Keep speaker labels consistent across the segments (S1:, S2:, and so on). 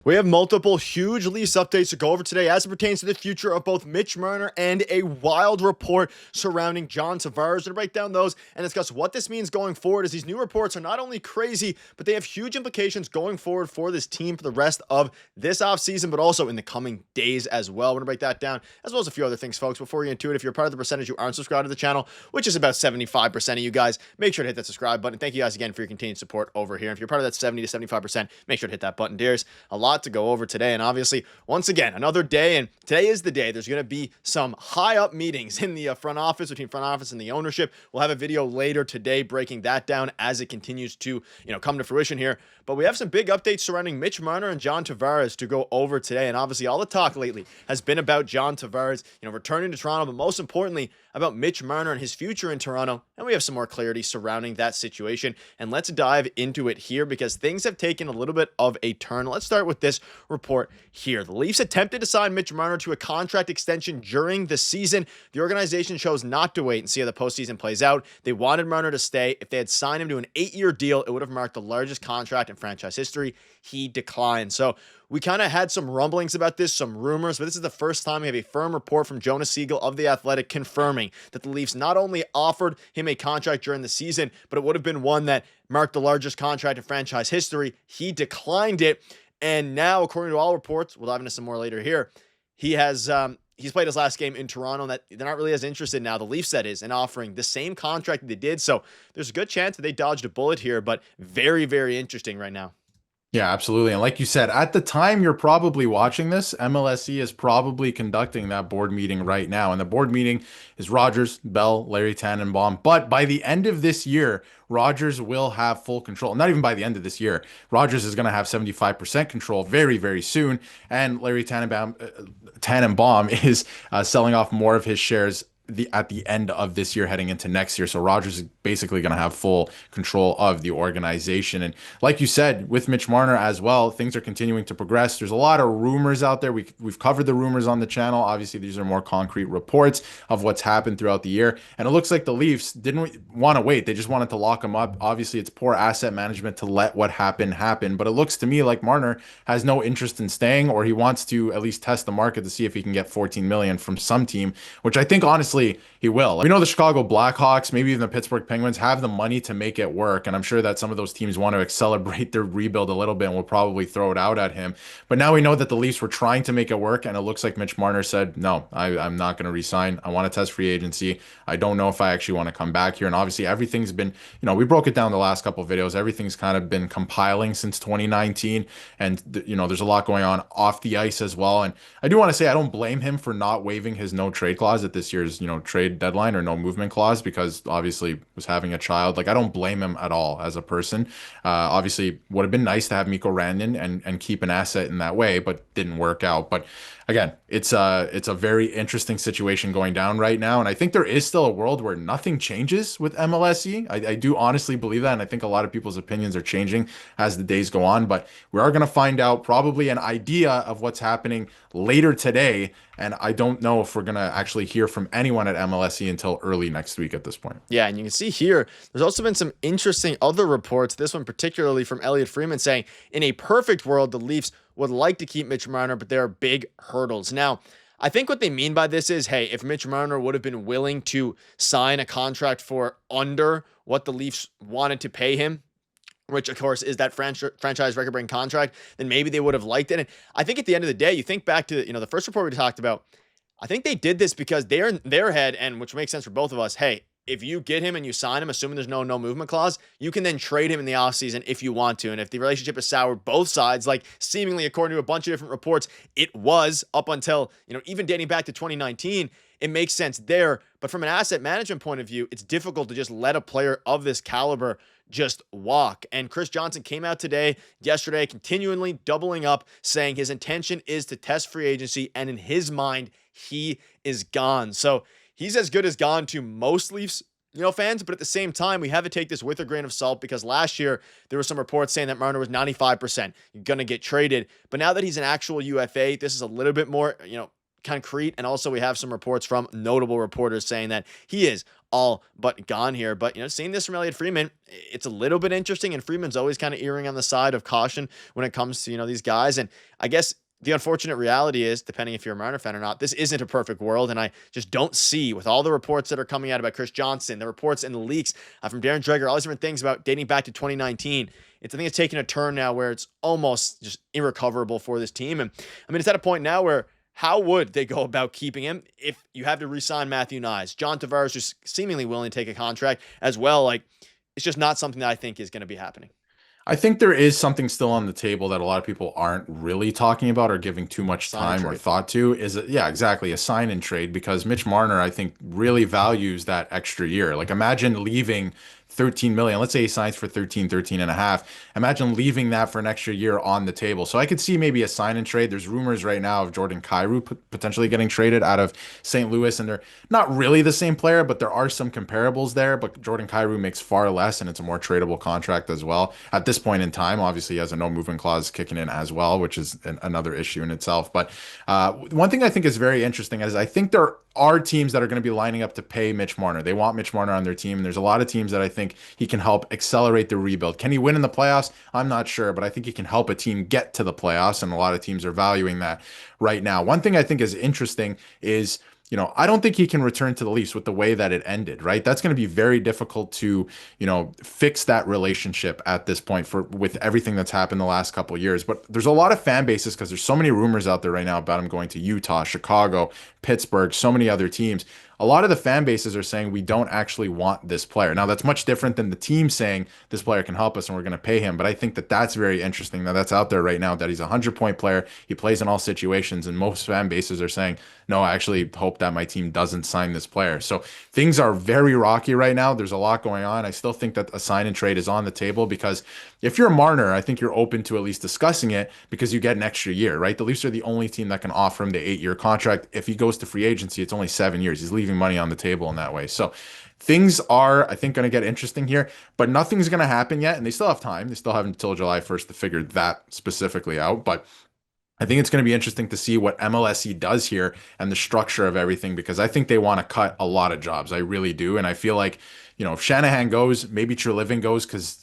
S1: We have multiple huge Leafs updates to go over today as it pertains to the future of both Mitch Mner and a wild report surrounding John Tavares. We're going to break down those and discuss what this means going forward, as these new reports are not only crazy, but they have huge implications going forward for this team for the rest of this offseason, but also in the coming days as well. We're going to break that down, as well as a few other things, folks. Before we get into it, if you're part of the percentage who aren't subscribed to the channel, which is about 75% of you guys, make sure to hit that subscribe button. Thank you guys again for your continued support over here. And if you're part of that 70 to 75%, make sure to hit that button. There's a lot to go over today. And obviously, once again, another day. And today is the day. There's going to be some high up meetings in the front office, between front office and the ownership. We'll have a video later today breaking that down as it continues to, come to fruition here. But we have some big updates surrounding Mitch Mner and John Tavares to go over today. And obviously, all the talk lately has been about John Tavares, returning to Toronto, but most importantly, about Mitch Mner and his future in Toronto. And we have some more clarity surrounding that situation. And let's dive into it here because things have taken a little bit of a turn. Let's start with this report here. The Leafs attempted to sign Mitch Mner to a contract extension during the season. The organization chose not to wait and see how the postseason plays out. They wanted Mner to stay. If they had signed him to an 8-year deal, it would have marked the largest contract in franchise history. He declined. So we kind of had some rumblings about this, some rumors, but this is the first time we have a firm report from Jonas Siegel of The Athletic confirming that the Leafs not only offered him a contract during the season, but it would have been one that marked the largest contract in franchise history. He declined it. And now, according to all reports, we'll dive into some more later here, he has he's played his last game in Toronto, and that they're not really as interested now, the Leafs that is, in offering the same contract that they did. So there's a good chance that they dodged a bullet here, but very, very interesting right now.
S2: Yeah, absolutely. And like you said, at the time you're probably watching this, MLSE is probably conducting that board meeting right now. And the board meeting is Rogers, Bell, Larry Tannenbaum. But by the end of this year, Rogers will have full control. Not even by the end of this year. Rogers is going to have 75% control very, very soon. And Larry Tannenbaum is selling off more of his shares at the end of this year heading into next year. So Rogers is basically going to have full control of the organization. And like you said, with Mitch Marner as well, things are continuing to progress. There's a lot of rumors out there. We've covered the rumors on the channel. Obviously, these are more concrete reports of what's happened throughout the year. And it looks like the Leafs didn't want to wait. They just wanted to lock him up. Obviously, it's poor asset management to let what happened happen. But it looks to me like Marner has no interest in staying, or he wants to at least test the market to see if he can get 14 million from some team, which I think honestly he will. We know the Chicago Blackhawks, maybe even the Pittsburgh Penguins have the money to make it work. And I'm sure that some of those teams want to accelerate their rebuild a little bit and will probably throw it out at him. But now we know that the Leafs were trying to make it work. And it looks like Mitch Marner said, no, I'm not going to resign. I want to test free agency. I don't know if I actually want to come back here. And obviously everything's been, we broke it down the last couple of videos. Everything's kind of been compiling since 2019. And, there's a lot going on off the ice as well. And I do want to say, I don't blame him for not waiving his no trade clause at this year's, trade deadline or no movement clause, because obviously was having a child. Like, I don't blame him at all as a person. Obviously would have been nice to have Mikko Rantanen and keep an asset in that way, but didn't work out. But again, it's a very interesting situation going down right now. And I think there is still a world where nothing changes with MLSE. I do honestly believe that. And I think a lot of people's opinions are changing as the days go on, but we are going to find out probably an idea of what's happening later today. And I don't know if we're going to actually hear from anyone at MLSE until early next week at this point.
S1: Yeah, and you can see here, there's also been some interesting other reports, this one particularly from Elliot Freeman, saying in a perfect world, the Leafs would like to keep Mitch Marner, but there are big hurdles. Now, I think what they mean by this is, hey, if Mitch Marner would have been willing to sign a contract for under what the Leafs wanted to pay him, which of course is that franchise record-breaking contract, then maybe they would have liked it. And I think at the end of the day, you think back to, the first report we talked about, I think they did this because they're in their head, and which makes sense for both of us, hey, if you get him and you sign him, assuming there's no movement clause, you can then trade him in the offseason if you want to. And if the relationship is sour, both sides, like seemingly according to a bunch of different reports, it was up until, even dating back to 2019, it makes sense there. But from an asset management point of view, it's difficult to just let a player of this caliber just walk. And Chris Johnson came out yesterday, continually doubling up, saying his intention is to test free agency. And in his mind, he is gone. So he's as good as gone to most Leafs, fans. But at the same time, we have to take this with a grain of salt, because last year there were some reports saying that Marner was 95% going to get traded. But now that he's an actual UFA, this is a little bit more, concrete. And also, we have some reports from notable reporters saying that he is all but gone here. But, seeing this from Elliot Freeman, it's a little bit interesting. And Freeman's always kind of erring on the side of caution when it comes to, these guys. And I guess the unfortunate reality is, depending if you're a Marner fan or not, this isn't a perfect world. And I just don't see, with all the reports that are coming out about Chris Johnson, the reports and the leaks from Darren Dreger, all these different things about dating back to 2019. I think it's taking a turn now where it's almost just irrecoverable for this team. And I mean, it's at a point now where how would they go about keeping him if you have to re-sign Matthew Nyes? John Tavares just seemingly willing to take a contract as well. Like, it's just not something that I think is going to be happening.
S2: I think there is something still on the table that a lot of people aren't really talking about or giving too much time or thought to. Yeah, exactly, a sign and trade, because Mitch Marner, I think, really values that extra year. Like, imagine leaving 13 million. Let's say he signs for 13 and a half. Imagine leaving that for an extra year on the table. So I could see maybe a sign and trade. There's rumors right now of Jordan Kyrou potentially getting traded out of St. Louis, and they're not really the same player, but there are some comparables there. But Jordan Kyrou makes far less, and it's a more tradable contract as well. At this point in time, obviously, he has a no movement clause kicking in as well, which is another issue in itself. But one thing I think is very interesting is I think there are teams that are going to be lining up to pay Mitch Marner. They want Mitch Marner on their team, and there's a lot of teams that I think he can help accelerate the rebuild. Can he win in the playoffs? I'm not sure, but I think he can help a team get to the playoffs, and a lot of teams are valuing that right now. One thing I think is interesting is, I don't think he can return to the Leafs with the way that it ended, right? That's going to be very difficult to, fix that relationship at this point with everything that's happened the last couple of years. But there's a lot of fan bases, because there's so many rumors out there right now about him going to Utah, Chicago, Pittsburgh, so many other teams. A lot of the fan bases are saying we don't actually want this player. Now, that's much different than the team saying this player can help us and we're going to pay him. But I think that that's very interesting that that's out there right now, that he's a 100-point player. He plays in all situations. And most fan bases are saying, no, I actually hope that my team doesn't sign this player. So things are very rocky right now. There's a lot going on. I still think that a sign and trade is on the table, because if you're Marner, I think you're open to at least discussing it, because you get an extra year, right? The Leafs are the only team that can offer him the 8-year contract. If he goes to free agency, it's only 7 years. He's leaving money on the table in that way. So things are, I think, going to get interesting here, but nothing's going to happen yet. And they still have time. They still have until July 1st to figure that specifically out. But I think it's going to be interesting to see what MLSE does here and the structure of everything, because I think they want to cut a lot of jobs. I really do. And I feel like, if Shanahan goes, maybe Treliving goes, because,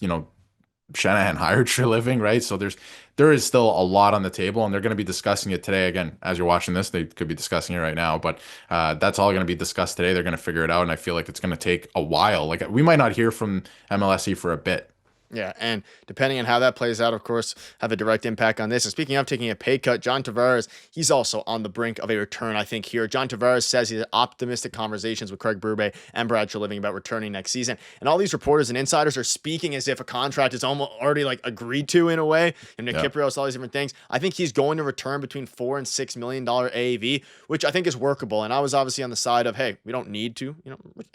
S2: Shanahan hired Treliving, right? So there is still a lot on the table, and they're going to be discussing it today. Again, as you're watching this, they could be discussing it right now, but that's all going to be discussed today. They're going to figure it out, and I feel like it's going to take a while. Like, we might not hear from MLSE for a bit.
S1: Yeah, and depending on how that plays out, of course, have a direct impact on this. And speaking of taking a pay cut, John Tavares, he's also on the brink of a return, I think, here. John Tavares says he's in optimistic conversations with Craig Berube and Brad Treliving about returning next season. And all these reporters and insiders are speaking as if a contract is almost already agreed to in a way. And Nick Kypreos, all these different things. I think he's going to return between $4 and $6 million AAV, which I think is workable. And I was obviously on the side of, hey, we don't need to,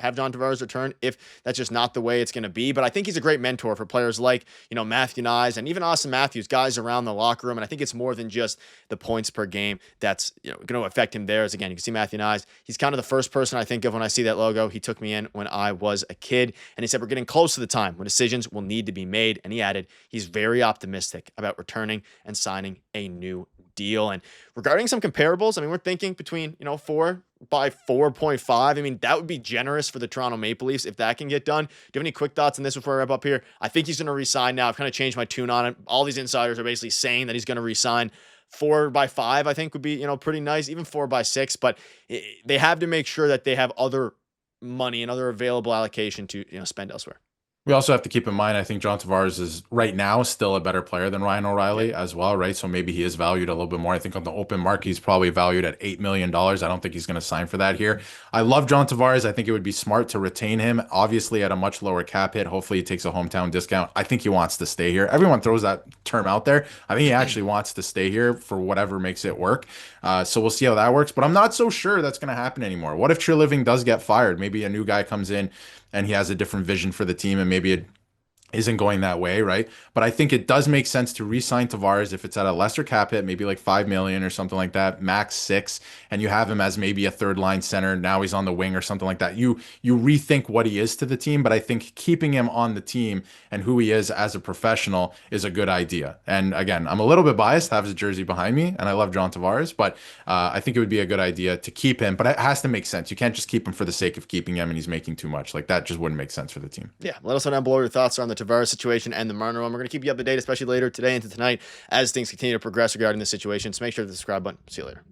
S1: have John Tavares return if that's just not the way it's going to be. But I think he's a great mentor for players like, Matthew Nyes and even Austin Matthews, guys around the locker room. And I think it's more than just the points per game that's going to affect him there. As again, you can see Matthew Nyes. He's kind of the first person I think of when I see that logo. He took me in when I was a kid, and he said we're getting close to the time when decisions will need to be made. And he added he's very optimistic about returning and signing a new deal. And regarding some comparables, I mean, we're thinking between 4 by 4.5. I mean, that would be generous for the Toronto Maple Leafs if that can get done. Do you have any quick thoughts on this before I wrap up here? I think he's going to re-sign now. I've kind of changed my tune on it. All these insiders are basically saying that he's going to re-sign. 4 by 5, I think, would be, pretty nice. Even 4 by 6, but they have to make sure that they have other money and other available allocation to, spend elsewhere.
S2: We also have to keep in mind, I think John Tavares is right now still a better player than Ryan O'Reilly as well, right? So maybe he is valued a little bit more. I think on the open market, he's probably valued at $8 million. I don't think he's going to sign for that here. I love John Tavares. I think it would be smart to retain him, obviously at a much lower cap hit. Hopefully he takes a hometown discount. I think he wants to stay here. Everyone throws that term out there. I think he actually wants to stay here for whatever makes it work. So we'll see how that works. But I'm not so sure that's going to happen anymore. What if Treliving does get fired? Maybe a new guy comes in and he has a different vision for the team, and maybe isn't going that way, right? But I think it does make sense to re-sign Tavares if it's at a lesser cap hit, maybe like 5 million or something like that, max 6, and you have him as maybe a third line center. Now he's on the wing or something like that. You rethink what he is to the team, but I think keeping him on the team and who he is as a professional is a good idea. And again, I'm a little bit biased, I have his jersey behind me, and I love John Tavares, but I think it would be a good idea to keep him, but it has to make sense. You can't just keep him for the sake of keeping him and he's making too much. Like that just wouldn't make sense for the team.
S1: Yeah, let us know down below your thoughts on the Tavares situation and the Mner one. We're going to keep you up to date, especially later today into tonight as things continue to progress regarding the situation. So make sure to subscribe button. See you later.